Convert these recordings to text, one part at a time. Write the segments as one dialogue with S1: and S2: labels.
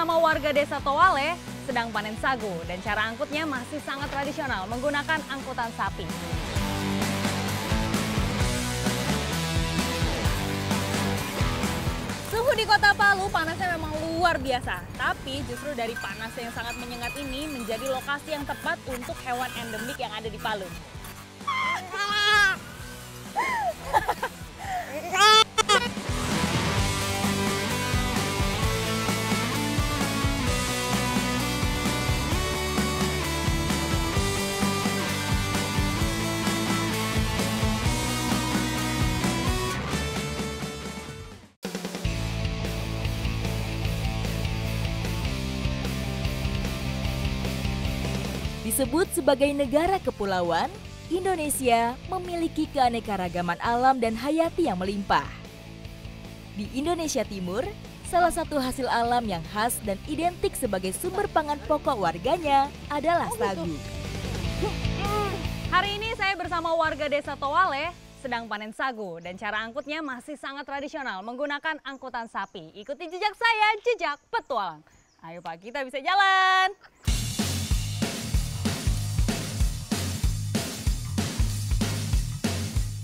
S1: bersama warga desa Towale sedang panen sagu dan cara angkutnya masih sangat tradisional menggunakan angkutan sapi. Suhu di kota Palu panasnya memang luar biasa, tapi justru dari panasnya yang sangat menyengat ini menjadi lokasi yang tepat untuk hewan endemik yang ada di Palu.
S2: Disebut sebagai negara kepulauan, Indonesia memiliki keanekaragaman alam dan hayati yang melimpah. Di Indonesia Timur, salah satu hasil alam yang khas dan identik sebagai sumber pangan pokok warganya adalah sagu.
S1: Hari ini saya bersama warga desa Towale sedang panen sagu dan cara angkutnya masih sangat tradisional menggunakan angkutan sapi. Ikuti jejak saya, jejak petualang. Ayo Pak, kita bisa jalan.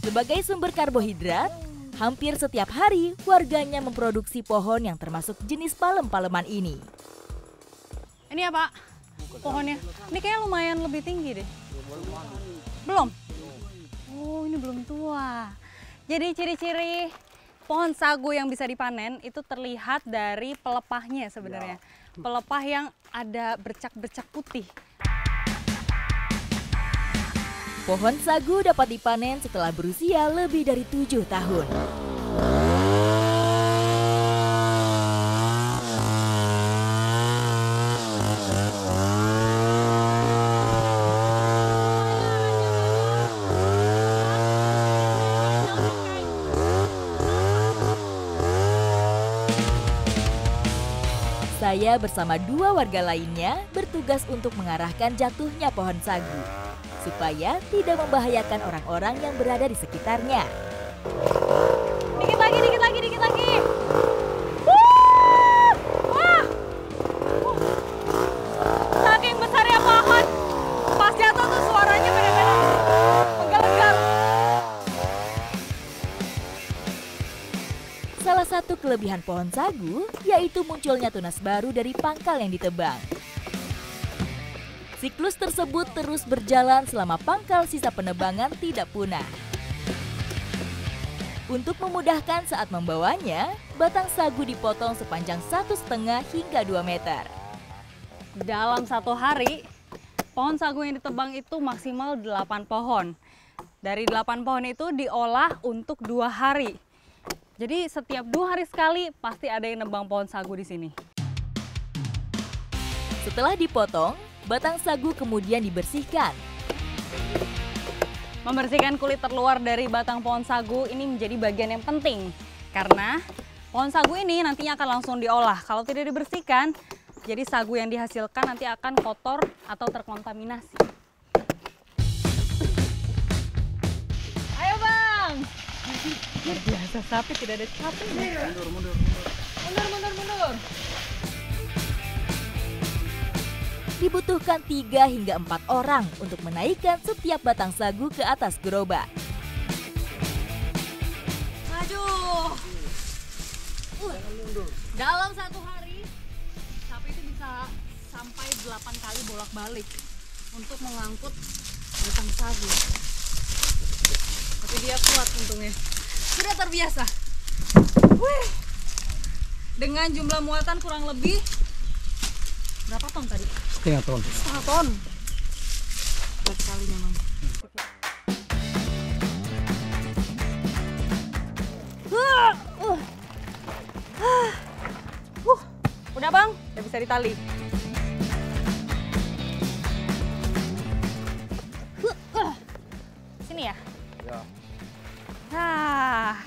S2: Sebagai sumber karbohidrat, hampir setiap hari warganya memproduksi pohon yang termasuk jenis palem-paleman ini.
S1: Ini ya Pak, pohonnya. Ini kayaknya lumayan lebih tinggi deh. Belum? Oh, ini belum tua. Jadi ciri-ciri pohon sagu yang bisa dipanen itu terlihat dari pelepahnya sebenarnya. Pelepah yang ada bercak-bercak putih.
S2: Pohon sagu dapat dipanen setelah berusia lebih dari 7 tahun. Saya bersama 2 warga lainnya bertugas untuk mengarahkan jatuhnya pohon sagu, supaya tidak membahayakan orang-orang yang berada di sekitarnya.
S1: Dikit lagi, dikit lagi, dikit lagi. Wah! Saking besarnya pohon, pas jatuh tuh suaranya benar-benar menggelegar.
S2: Salah satu kelebihan pohon sagu yaitu munculnya tunas baru dari pangkal yang ditebang. Siklus tersebut terus berjalan selama pangkal sisa penebangan tidak punah. Untuk memudahkan saat membawanya, batang sagu dipotong sepanjang 1,5 hingga 2 meter.
S1: Dalam 1 hari, pohon sagu yang ditebang itu maksimal 8 pohon. Dari 8 pohon itu diolah untuk 2 hari. Jadi setiap 2 hari sekali pasti ada yang nebang pohon sagu di sini.
S2: Setelah dipotong, batang sagu kemudian dibersihkan.
S1: Membersihkan kulit terluar dari batang pohon sagu ini menjadi bagian yang penting. Karena pohon sagu ini nantinya akan langsung diolah. Kalau tidak dibersihkan, jadi sagu yang dihasilkan nanti akan kotor atau terkontaminasi. Ayo Bang! Luar biasa, sapi tidak ada capek. Mundur.
S2: Dibutuhkan 3 hingga 4 orang untuk menaikkan setiap batang sagu ke atas gerobak.
S1: Maju! Dalam 1 hari, sapi itu bisa sampai 8 kali bolak-balik untuk mengangkut batang sagu. Tapi dia kuat untungnya. Sudah terbiasa. Wih. Dengan jumlah muatan kurang lebih berapa ton tadi?
S3: 1,5 ton.
S1: 1,5 ton. Berat sekali memang. Udah Bang, udah bisa ditali. Sini ya?
S3: Ya.
S1: Nah,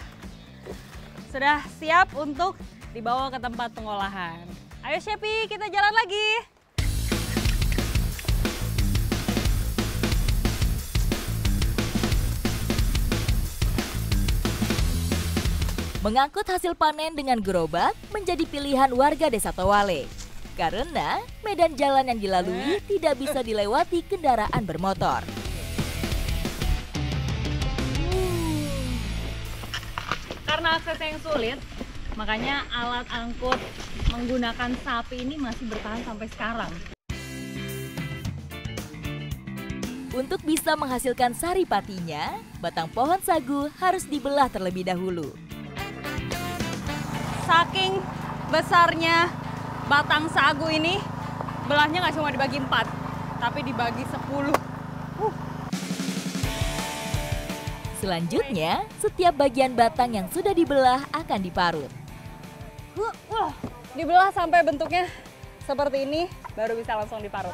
S1: sudah siap untuk dibawa ke tempat pengolahan. Ayo Shepi, kita jalan lagi.
S2: Mengangkut hasil panen dengan gerobak menjadi pilihan warga desa Towale. Karena medan jalan yang dilalui tidak bisa dilewati kendaraan bermotor.
S1: Karena aksesnya yang sulit, makanya alat angkut menggunakan sapi ini masih bertahan sampai sekarang.
S2: Untuk bisa menghasilkan saripatinya, batang pohon sagu harus dibelah terlebih dahulu.
S1: Saking besarnya batang sagu ini, belahnya nggak cuma dibagi 4, tapi dibagi 10.
S2: Selanjutnya, setiap bagian batang yang sudah dibelah akan diparut.
S1: Dibelah sampai bentuknya seperti ini, baru bisa langsung diparut.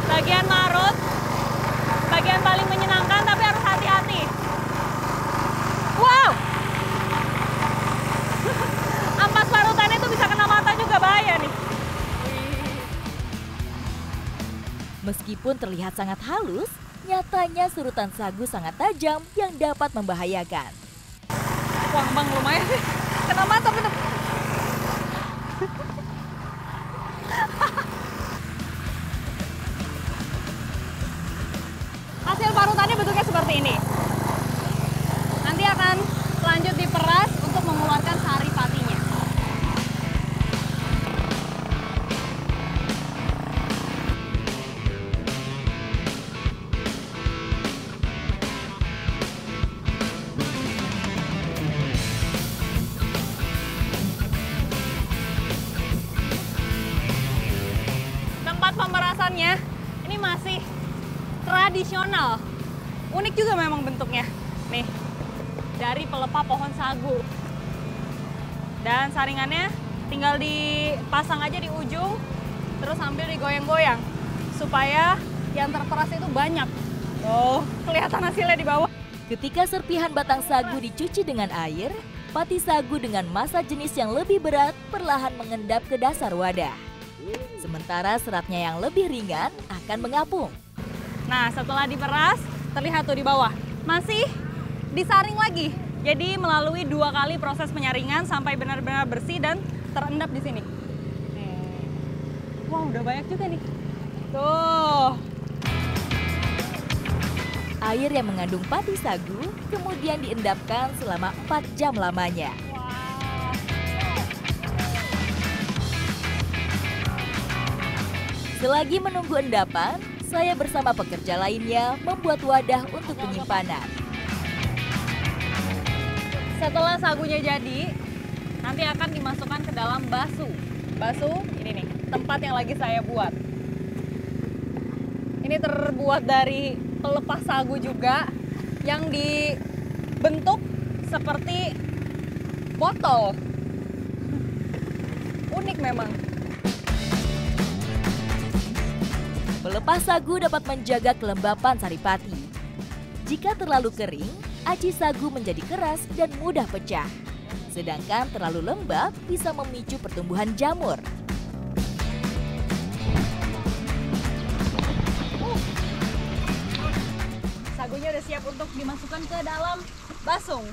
S1: Bagian marut, bagian paling menyenangkan tapi harus hati-hati. Wow! Ampas parutannya itu bisa kena mata juga, bahaya nih.
S2: Meskipun terlihat sangat halus, nyatanya surutan sagu sangat tajam yang dapat membahayakan.
S1: Wah bang, lumayan sih. Kena mata bener. Hasil parutannya bentuknya seperti ini. Nanti akan lanjut diperas untuk mengeluarkan saripatinya. Tempat pemerasannya ini masih tradisional. Unik juga memang bentuknya. Nih, dari pelepah pohon sagu. Dan saringannya tinggal dipasang aja di ujung, terus sambil digoyang-goyang supaya yang terperas itu banyak. Oh, kelihatan hasilnya di bawah.
S2: Ketika serpihan batang sagu dicuci dengan air, pati sagu dengan massa jenis yang lebih berat perlahan mengendap ke dasar wadah. Sementara seratnya yang lebih ringan akan mengapung.
S1: Nah, setelah diperas, terlihat tuh di bawah. Masih disaring lagi. Jadi melalui 2 kali proses penyaringan sampai benar-benar bersih dan terendap di sini. Wah, udah banyak juga nih. Tuh.
S2: Air yang mengandung pati sagu kemudian diendapkan selama 4 jam lamanya. Selagi menunggu endapan, saya bersama pekerja lainnya membuat wadah untuk penyimpanan.
S1: Setelah sagunya jadi, nanti akan dimasukkan ke dalam basu. Basu ini nih, tempat yang lagi saya buat. Ini terbuat dari pelepah sagu juga yang dibentuk seperti botol. Unik memang.
S2: Pelepah sagu dapat menjaga kelembapan saripati. Jika terlalu kering, aci sagu menjadi keras dan mudah pecah. Sedangkan terlalu lembab bisa memicu pertumbuhan jamur.
S1: Sagunya udah siap untuk dimasukkan ke dalam basung.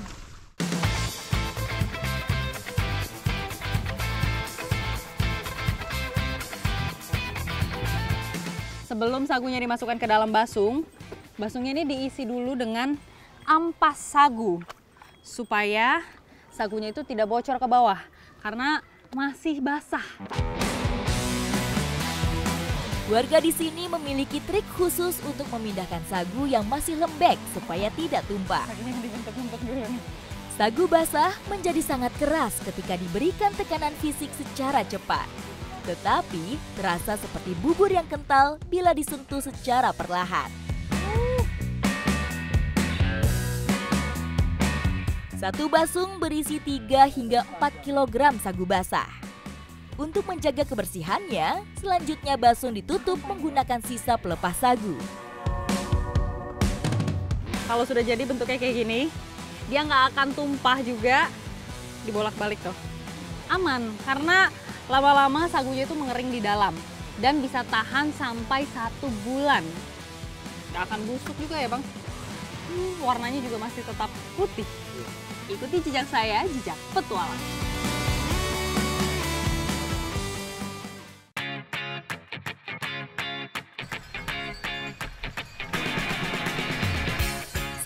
S1: Sebelum sagunya dimasukkan ke dalam basung, basungnya ini diisi dulu dengan ampas sagu supaya sagunya itu tidak bocor ke bawah karena masih basah.
S2: Warga di sini memiliki trik khusus untuk memindahkan sagu yang masih lembek supaya tidak tumpah.
S1: Sagunya dibentuk-bentuk dulu nih.
S2: Sagu basah menjadi sangat keras ketika diberikan tekanan fisik secara cepat. Tetapi terasa seperti bubur yang kental bila disentuh secara perlahan. Satu basung berisi 3 hingga 4 kg sagu basah. Untuk menjaga kebersihannya, selanjutnya basung ditutup menggunakan sisa pelepah sagu.
S1: Kalau sudah jadi bentuknya kayak gini, dia nggak akan tumpah juga, dibolak-balik tuh. Aman, karena lama-lama sagunya itu mengering di dalam. dan bisa tahan sampai 1 bulan. Nggak akan busuk juga ya Bang. Warnanya juga masih tetap putih. Ikuti jejak saya, jejak petualang.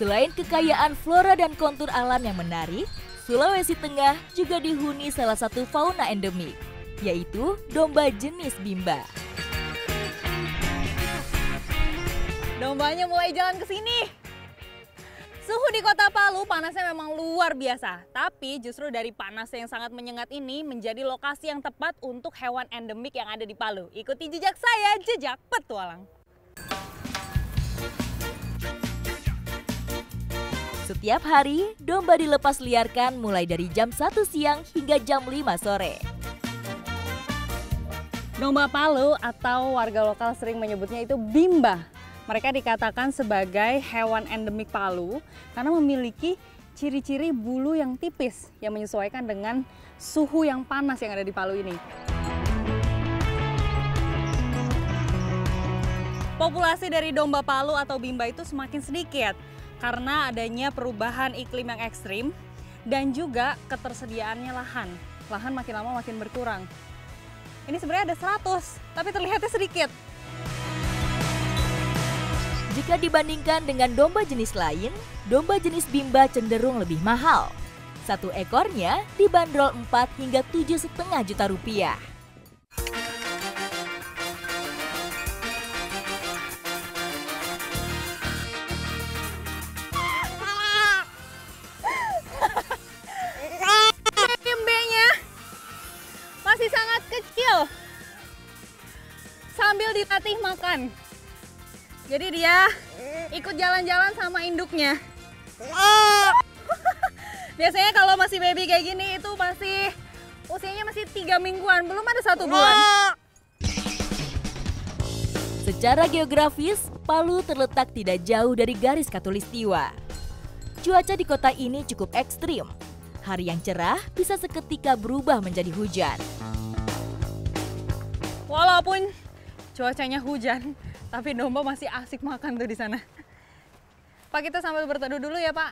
S2: Selain kekayaan flora dan kontur alam yang menarik, Sulawesi Tengah juga dihuni salah satu fauna endemik, yaitu domba jenis Bimba.
S1: Dombanya mulai jalan ke sini. Suhu di Kota Palu panasnya memang luar biasa, tapi justru dari panasnya yang sangat menyengat ini menjadi lokasi yang tepat untuk hewan endemik yang ada di Palu. Ikuti jejak saya, jejak petualang.
S2: Setiap hari, domba dilepas liarkan mulai dari jam 1 siang hingga jam 5 sore.
S1: Domba Palu atau warga lokal sering menyebutnya itu Bimba. Mereka dikatakan sebagai hewan endemik Palu karena memiliki ciri-ciri bulu yang tipis yang menyesuaikan dengan suhu yang panas yang ada di Palu ini. Populasi dari domba Palu atau Bimba itu semakin sedikit karena adanya perubahan iklim yang ekstrim dan juga ketersediaannya lahan. Lahan makin lama makin berkurang. Ini sebenarnya ada 100, tapi terlihatnya sedikit.
S2: Jika dibandingkan dengan domba jenis lain, domba jenis Bimba cenderung lebih mahal. Satu ekornya dibanderol 4 hingga 7,5 juta rupiah.
S1: Masih sangat kecil sambil dilatih makan. Jadi dia ikut jalan-jalan sama induknya. Biasanya kalau masih baby kayak gini itu masih usianya masih 3 mingguan, belum ada 1 bulan.
S2: Secara geografis, Palu terletak tidak jauh dari garis khatulistiwa. Cuaca di kota ini cukup ekstrim. Hari yang cerah bisa seketika berubah menjadi hujan.
S1: Walaupun cuacanya hujan, tapi domba masih asik makan tuh di sana. Pak, kita sambil berteduh dulu ya, Pak.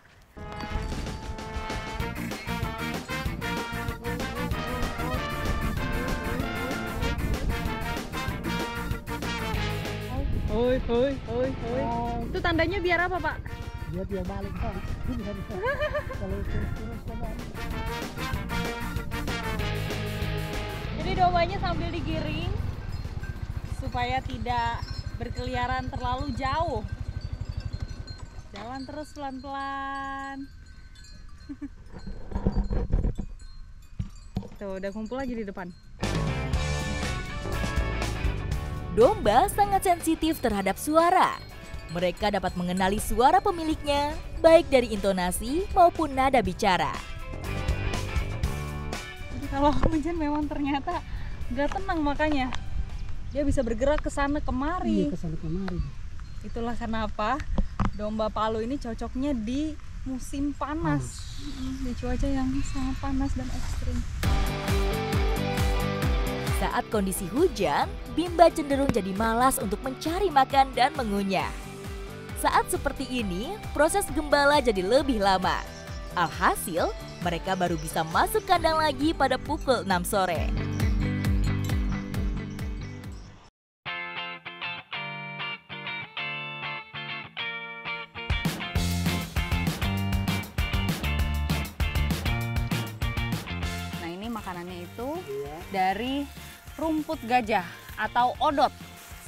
S1: Hoi, hoi, hoi, hoi. Itu tandanya biar apa, Pak?
S3: Dia balik Pak. Bisa. Kalau terus balik.
S1: Jadi dombanya sambil digiring supaya tidak berkeliaran terlalu jauh. Jalan terus pelan-pelan. Tuh, udah kumpul lagi di depan.
S2: Domba sangat sensitif terhadap suara. Mereka dapat mengenali suara pemiliknya, baik dari intonasi maupun nada bicara.
S1: Jadi kalau hujan memang ternyata nggak tenang makanya. Dia bisa bergerak ke sana kemari.
S3: Iya, ke sana kemari.
S1: Itulah kenapa domba Palu ini cocoknya di musim panas. Di cuaca yang sangat panas dan ekstrim.
S2: Saat kondisi hujan, Bimba cenderung jadi malas untuk mencari makan dan mengunyah. Saat seperti ini, proses gembala jadi lebih lama. Alhasil, mereka baru bisa masuk kandang lagi pada pukul 6 sore.
S1: Nah, ini makanannya itu dari rumput gajah atau odot.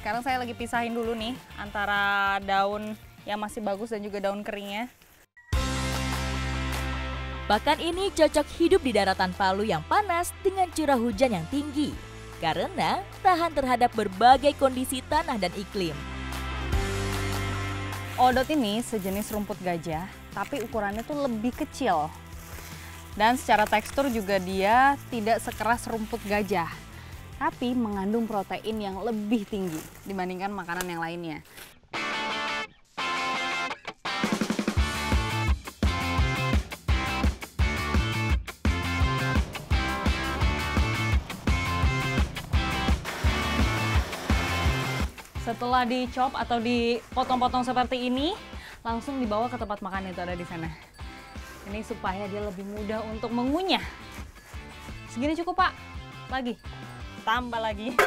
S1: Sekarang saya lagi pisahin dulu nih antara daun yang masih bagus dan juga daun keringnya.
S2: Pakan ini cocok hidup di daratan Palu yang panas dengan curah hujan yang tinggi karena tahan terhadap berbagai kondisi tanah dan iklim.
S1: Odot ini sejenis rumput gajah, tapi ukurannya tuh lebih kecil. Dan secara tekstur juga dia tidak sekeras rumput gajah, tapi mengandung protein yang lebih tinggi dibandingkan makanan yang lainnya. Setelah dicop atau dipotong-potong seperti ini, langsung dibawa ke tempat makan itu ada di sana. Ini supaya dia lebih mudah untuk mengunyah. Segini cukup, Pak. Lagi. Tambah lagi.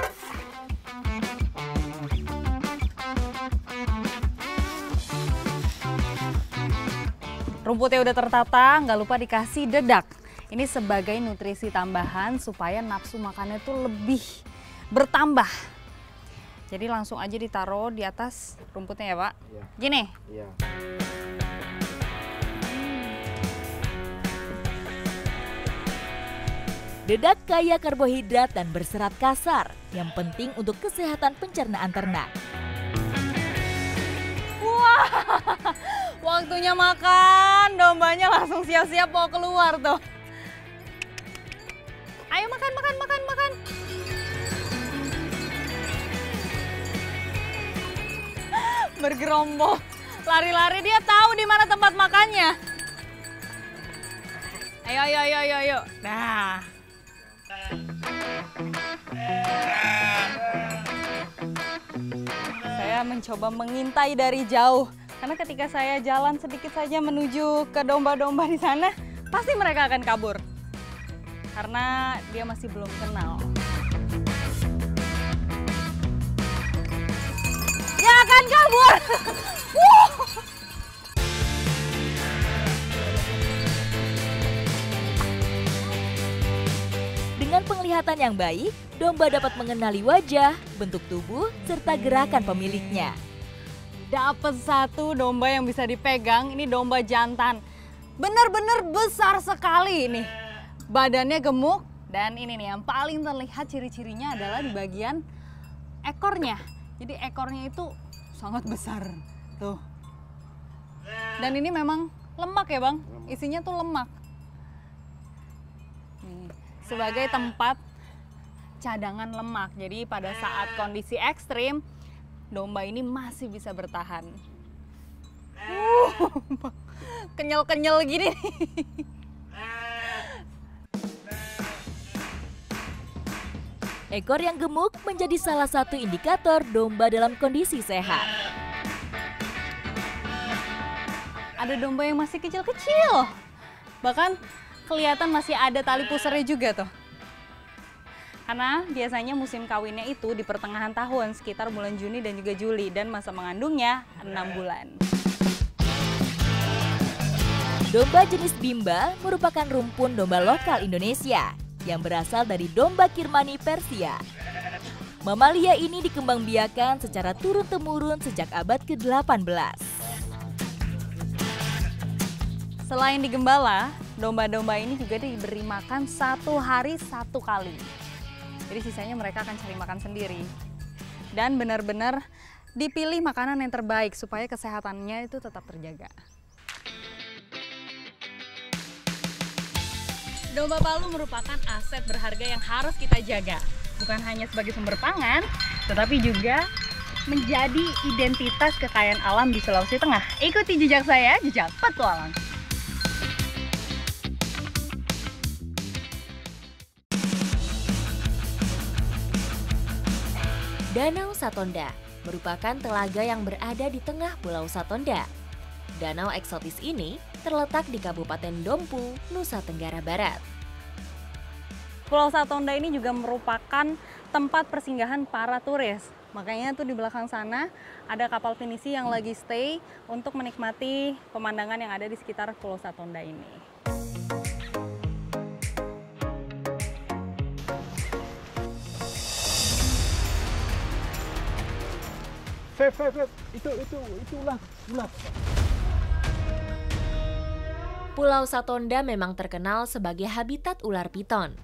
S1: Rumputnya udah tertata, nggak lupa dikasih dedak. Ini sebagai nutrisi tambahan supaya nafsu makannya tuh lebih bertambah. Jadi langsung aja ditaruh di atas rumputnya ya, Pak?
S3: Iya.
S1: Gini?
S3: Iya.
S2: Dedak kaya karbohidrat dan berserat kasar, yang penting untuk kesehatan pencernaan ternak.
S1: Wah, waktunya makan, dombanya langsung siap-siap mau keluar tuh. Ayo makan, makan, makan, makan. Bergerombol, lari-lari, dia tahu di mana tempat makannya. Ayo, ayo, ayo, ayo, ayo. Nah. Saya mencoba mengintai dari jauh. Karena ketika saya jalan sedikit saja menuju ke domba-domba di sana, pasti mereka akan kabur. Karena dia masih belum kenal. Dia akan kabur.
S2: Dengan penglihatan yang baik, domba dapat mengenali wajah, bentuk tubuh, serta gerakan pemiliknya.
S1: Dapat satu domba yang bisa dipegang, ini domba jantan. Benar-benar besar sekali ini. Badannya gemuk dan ini nih yang paling terlihat ciri-cirinya adalah di bagian ekornya. Jadi ekornya itu sangat besar. Tuh. Dan ini memang lemak ya, Bang? Isinya tuh lemak. Nih, sebagai tempat cadangan lemak. Jadi pada saat kondisi ekstrim, domba ini masih bisa bertahan. Kenyal-kenyal gini.
S2: Ekor yang gemuk menjadi salah satu indikator domba dalam kondisi sehat.
S1: Ada domba yang masih kecil-kecil. Bahkan kelihatan masih ada tali pusarnya juga tuh. Karena biasanya musim kawinnya itu di pertengahan tahun, sekitar bulan Juni dan juga Juli. Dan masa mengandungnya 6 bulan.
S2: Domba jenis Bimba merupakan rumpun domba lokal Indonesia yang berasal dari domba Kirmani Persia. Mamalia ini dikembangbiakan secara turun-temurun sejak abad ke-18.
S1: Selain digembala, domba-domba ini juga diberi makan 1 hari 1 kali. Jadi sisanya mereka akan cari makan sendiri. Dan benar-benar dipilih makanan yang terbaik supaya kesehatannya itu tetap terjaga. Domba Palu merupakan aset berharga yang harus kita jaga. Bukan hanya sebagai sumber pangan, tetapi juga menjadi identitas kekayaan alam di Sulawesi Tengah. Ikuti jejak saya, jejak petualang.
S4: Danau Satonda merupakan telaga yang berada di tengah Pulau Satonda. Danau eksotis ini terletak di Kabupaten Dompu, Nusa Tenggara Barat.
S1: Pulau Satonda ini juga merupakan tempat persinggahan para turis. Makanya tuh di belakang sana ada kapal pinisi yang lagi stay untuk menikmati pemandangan yang ada di sekitar Pulau Satonda ini.
S3: Feb, itu ulah.
S4: Pulau Satonda memang terkenal sebagai habitat ular piton.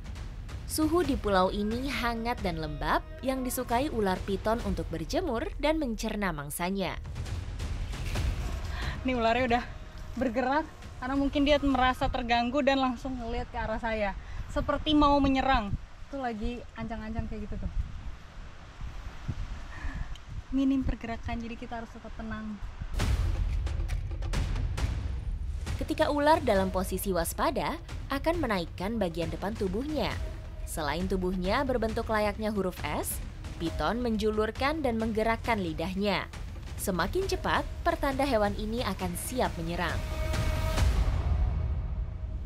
S4: Suhu di pulau ini hangat dan lembab yang disukai ular piton untuk berjemur dan mencerna mangsanya.
S1: Nih ularnya udah bergerak karena mungkin dia merasa terganggu dan langsung ngeliat ke arah saya. Seperti mau menyerang. Tuh lagi ancang-ancang kayak gitu tuh. Minim pergerakan, jadi kita harus tetap tenang.
S4: Ketika ular dalam posisi waspada, akan menaikkan bagian depan tubuhnya. Selain tubuhnya berbentuk layaknya huruf S, Piton menjulurkan dan menggerakkan lidahnya. Semakin cepat, pertanda hewan ini akan siap menyerang.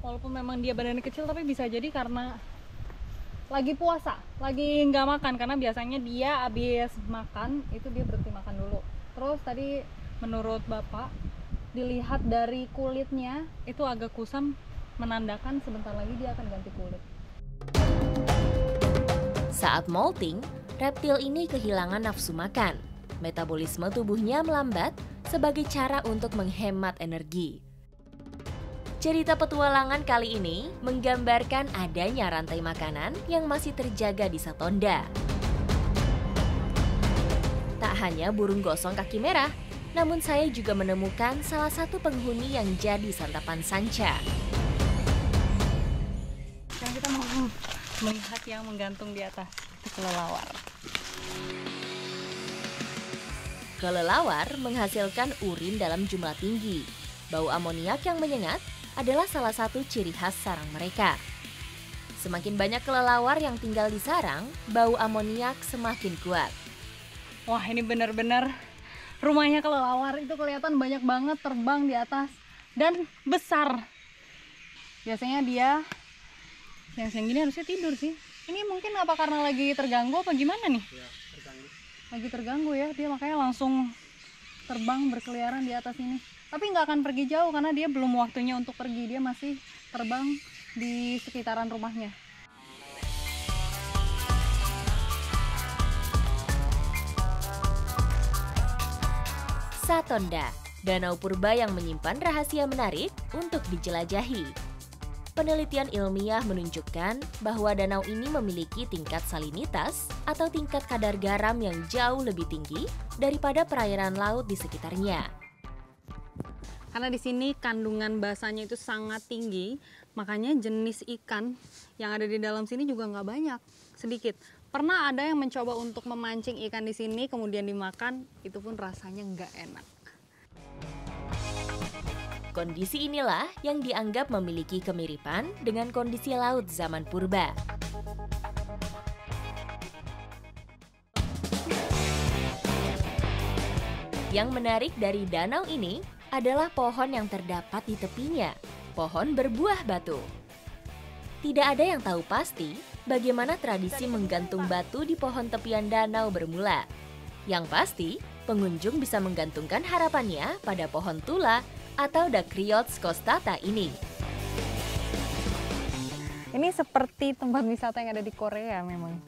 S1: Walaupun memang dia badannya kecil, tapi bisa jadi karena lagi puasa, lagi nggak makan. Karena biasanya dia habis makan, itu dia berhenti makan dulu. Terus tadi menurut Bapak, dilihat dari kulitnya, itu agak kusam, menandakan sebentar lagi dia akan ganti kulit.
S4: Saat molting, reptil ini kehilangan nafsu makan. Metabolisme tubuhnya melambat sebagai cara untuk menghemat energi. Cerita petualangan kali ini menggambarkan adanya rantai makanan yang masih terjaga di Satonda. Tak hanya burung gosong kaki merah, namun saya juga menemukan salah satu penghuni yang jadi santapan sanca.
S1: Sekarang kita mau melihat yang menggantung di atas, itu kelelawar.
S4: Kelelawar menghasilkan urin dalam jumlah tinggi. Bau amoniak yang menyengat adalah salah satu ciri khas sarang mereka. Semakin banyak kelelawar yang tinggal di sarang, bau amoniak semakin kuat.
S1: Wah, ini benar-benar rumahnya kelelawar. Itu kelihatan banyak banget terbang di atas dan besar. Biasanya dia siang-siang gini harusnya tidur sih. Ini mungkin apa karena lagi terganggu apa gimana nih?
S3: Ya, terganggu.
S1: Lagi terganggu ya, dia makanya langsung terbang berkeliaran di atas ini. Tapi nggak akan pergi jauh karena dia belum waktunya untuk pergi. Dia masih terbang di sekitaran rumahnya.
S4: Satonda, danau purba yang menyimpan rahasia menarik untuk dijelajahi. Penelitian ilmiah menunjukkan bahwa danau ini memiliki tingkat salinitas atau tingkat kadar garam yang jauh lebih tinggi daripada perairan laut di sekitarnya.
S1: Karena di sini kandungan basanya itu sangat tinggi, makanya jenis ikan yang ada di dalam sini juga nggak banyak, sedikit. Pernah ada yang mencoba untuk memancing ikan di sini kemudian dimakan, itu pun rasanya nggak enak.
S4: Kondisi inilah yang dianggap memiliki kemiripan dengan kondisi laut zaman purba. Yang menarik dari danau ini adalah pohon yang terdapat di tepinya, pohon berbuah batu. Tidak ada yang tahu pasti bagaimana tradisi menggantung batu di pohon tepian danau bermula. Yang pasti, pengunjung bisa menggantungkan harapannya pada pohon tula atau Dacryotes costata ini.
S1: Ini seperti tempat wisata yang ada di Korea memang.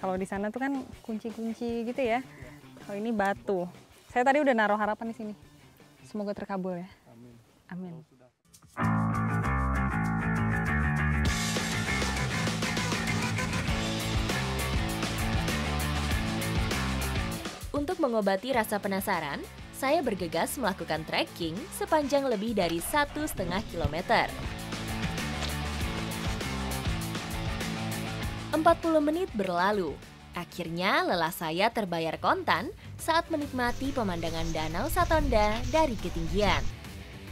S1: Kalau di sana tuh kan kunci-kunci gitu ya. Kalau ini batu. Saya tadi udah naruh harapan di sini. Semoga terkabul ya.
S3: Amin.
S1: Amin.
S4: Untuk mengobati rasa penasaran, saya bergegas melakukan trekking sepanjang lebih dari 1,5 kilometer. 40 menit berlalu. Akhirnya lelah saya terbayar kontan saat menikmati pemandangan Danau Satonda dari ketinggian.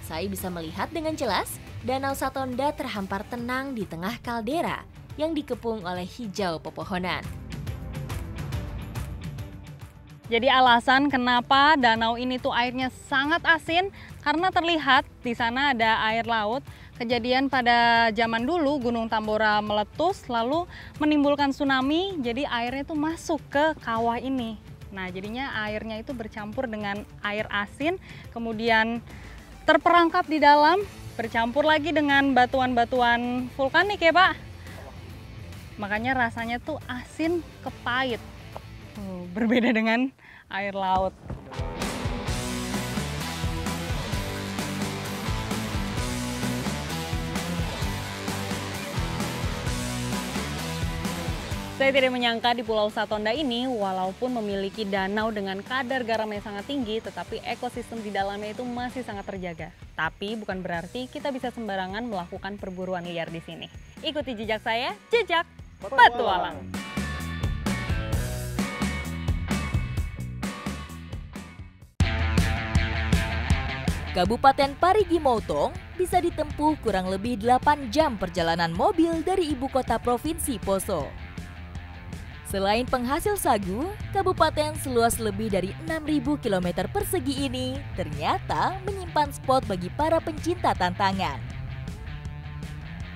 S4: Saya bisa melihat dengan jelas Danau Satonda terhampar tenang di tengah kaldera yang dikepung oleh hijau pepohonan.
S1: Jadi alasan kenapa danau ini tuh airnya sangat asin karena terlihat di sana ada air laut. Kejadian pada zaman dulu Gunung Tambora meletus lalu menimbulkan tsunami, jadi airnya tuh masuk ke kawah ini. Nah, jadinya airnya itu bercampur dengan air asin, kemudian terperangkap di dalam, bercampur lagi dengan batuan-batuan vulkanik ya Pak. Makanya rasanya tuh asin ke pahit. Berbeda dengan air laut. Saya tidak menyangka di Pulau Satonda ini, walaupun memiliki danau dengan kadar garam yang sangat tinggi, tetapi ekosistem di dalamnya itu masih sangat terjaga. Tapi bukan berarti kita bisa sembarangan melakukan perburuan liar di sini. Ikuti jejak saya, jejak petualang.
S2: Kabupaten Parigi Motong bisa ditempuh kurang lebih 8 jam perjalanan mobil dari ibu kota provinsi Poso. Selain penghasil sagu, kabupaten seluas lebih dari 6.000 km persegi ini ternyata menyimpan spot bagi para pencinta tantangan.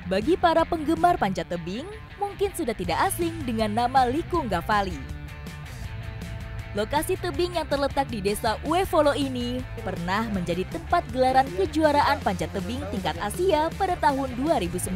S2: Bagi para penggemar panjat tebing, mungkin sudah tidak asing dengan nama Likunga Valley. Lokasi tebing yang terletak di desa Uevolo ini pernah menjadi tempat gelaran kejuaraan panjat tebing tingkat Asia pada tahun 2009.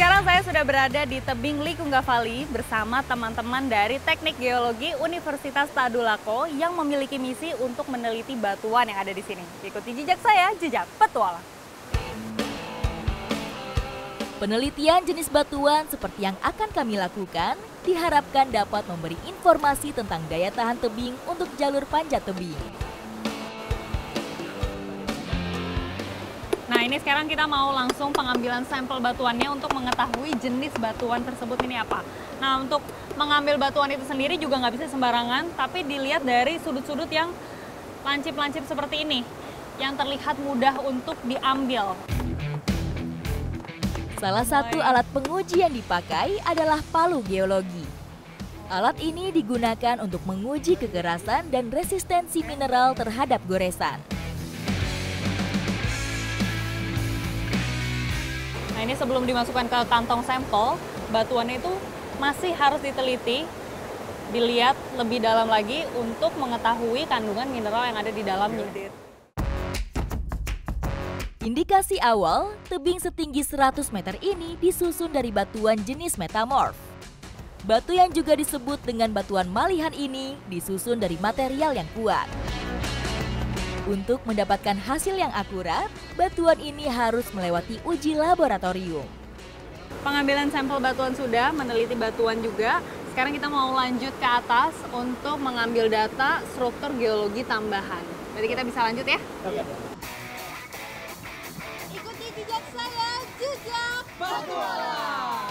S1: Sekarang saya sudah berada di tebing Likunga Valley bersama teman-teman dari Teknik Geologi Universitas Tadulako yang memiliki misi untuk meneliti batuan yang ada di sini. Ikuti jejak saya, jejak petualang.
S2: Penelitian jenis batuan seperti yang akan kami lakukan diharapkan dapat memberi informasi tentang daya tahan tebing untuk jalur panjat tebing.
S1: Nah, ini sekarang kita mau langsung pengambilan sampel batuannya untuk mengetahui jenis batuan tersebut ini apa. Nah, untuk mengambil batuan itu sendiri juga nggak bisa sembarangan, tapi dilihat dari sudut-sudut yang lancip-lancip seperti ini, yang terlihat mudah untuk diambil.
S2: Salah satu alat penguji yang dipakai adalah palu geologi. Alat ini digunakan untuk menguji kekerasan dan resistensi mineral terhadap goresan.
S1: Nah, ini sebelum dimasukkan ke kantong sampel, batuannya itu masih harus diteliti, dilihat lebih dalam lagi untuk mengetahui kandungan mineral yang ada di dalamnya.
S2: Indikasi awal, tebing setinggi 100 meter ini disusun dari batuan jenis metamorf. Batu yang juga disebut dengan batuan malihan ini disusun dari material yang kuat. Untuk mendapatkan hasil yang akurat, batuan ini harus melewati uji laboratorium.
S1: Pengambilan sampel batuan sudah, meneliti batuan juga. Sekarang kita mau lanjut ke atas untuk mengambil data struktur geologi tambahan. Berarti kita bisa lanjut ya?
S3: Oke.
S1: Ikuti jejak saya, jejak petualang.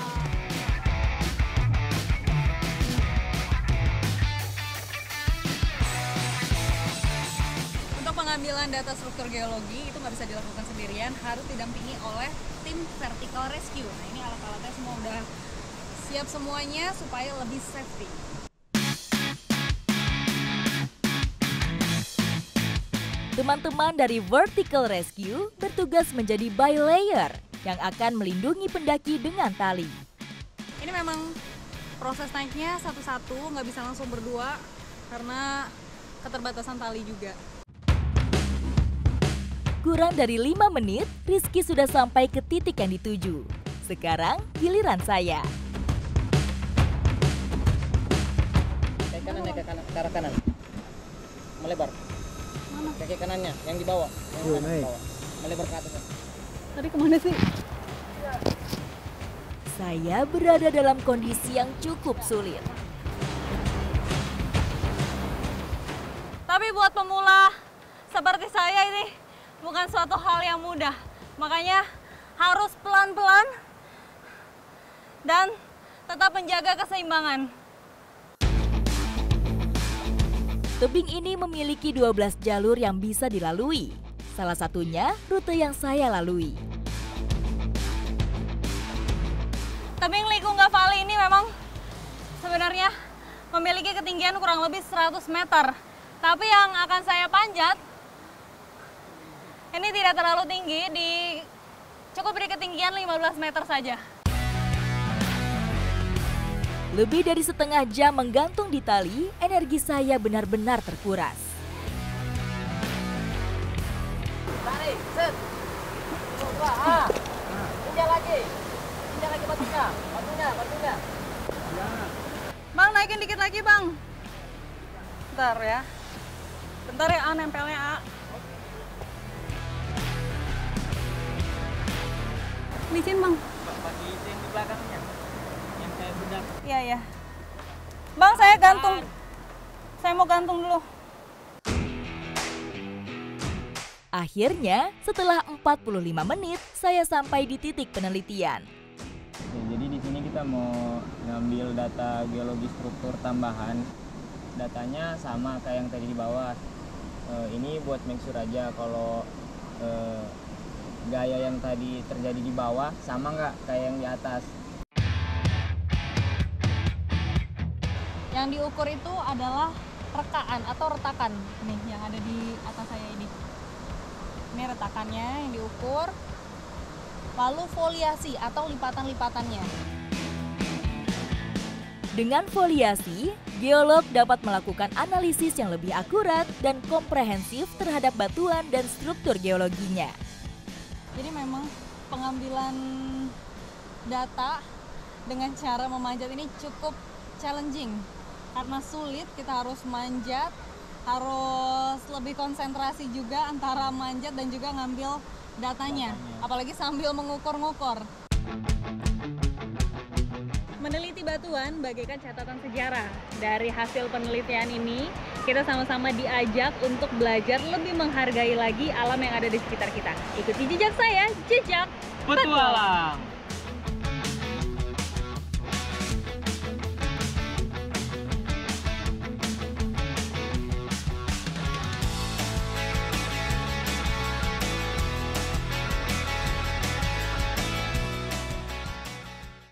S1: Pengambilan data struktur geologi itu nggak bisa dilakukan sendirian, harus didampingi oleh tim vertical rescue. Nah, ini alat-alatnya semua udah siap semuanya supaya lebih safety.
S2: Teman-teman dari Vertical Rescue bertugas menjadi bilayer yang akan melindungi pendaki dengan tali.
S1: Ini memang proses naiknya satu-satu, nggak bisa langsung berdua karena keterbatasan tali juga.
S2: Kurang dari 5 menit, Rizky sudah sampai ke titik yang dituju. Sekarang giliran saya.
S3: Kaki kanan, naik ke kanan, ke arah kanan. Melebar.
S1: Mana?
S3: Kaki kanannya, yang di bawah. Yang kanan di bawah. Melebar ke atas.
S1: Tadi kemana sih?
S2: Saya berada dalam kondisi yang cukup sulit.
S1: Tapi buat pemula seperti saya ini bukan suatu hal yang mudah. Makanya harus pelan-pelan dan tetap menjaga keseimbangan.
S2: Tebing ini memiliki 12 jalur yang bisa dilalui. Salah satunya rute yang saya lalui.
S1: Tebing Likunga Valley ini memang sebenarnya memiliki ketinggian kurang lebih 100 meter. Tapi yang akan saya panjat ini tidak terlalu tinggi, cukup di ketinggian 15 meter saja.
S2: Lebih dari setengah jam menggantung di tali, energi saya benar-benar terkuras.
S3: Tarik, set. Injak lagi batunya.
S1: Bang, naikin dikit lagi, Bang. Bentar ya. Bentar ya, nempelnya, A. Licin, Bang.
S3: Bagi yang di belakangnya. Yang kayak bedak.
S1: Iya, iya. Bang, saya gantung. Saya mau gantung dulu.
S2: Akhirnya, setelah 45 menit, saya sampai di titik penelitian.
S5: Ya, jadi di sini kita mau ngambil data geologi struktur tambahan. Datanya sama kayak yang tadi di bawah. Ini buat make sure aja kalau gaya yang tadi terjadi di bawah sama nggak kayak yang di atas.
S1: Yang diukur itu adalah rekaan atau retakan nih yang ada di atas saya ini. Ini retakannya yang diukur. Lalu foliasi atau lipatan-lipatannya.
S2: Dengan foliasi, geolog dapat melakukan analisis yang lebih akurat dan komprehensif terhadap batuan dan struktur geologinya.
S1: Jadi memang pengambilan data dengan cara memanjat ini cukup challenging. Karena sulit, kita harus manjat, harus lebih konsentrasi juga antara manjat dan juga ngambil datanya. Apalagi sambil mengukur-ngukur. Meneliti batuan bagaikan catatan sejarah. Dari hasil penelitian ini, kita sama-sama diajak untuk belajar lebih menghargai lagi alam yang ada di sekitar kita. Ikuti jejak saya, jejak
S5: Petualang.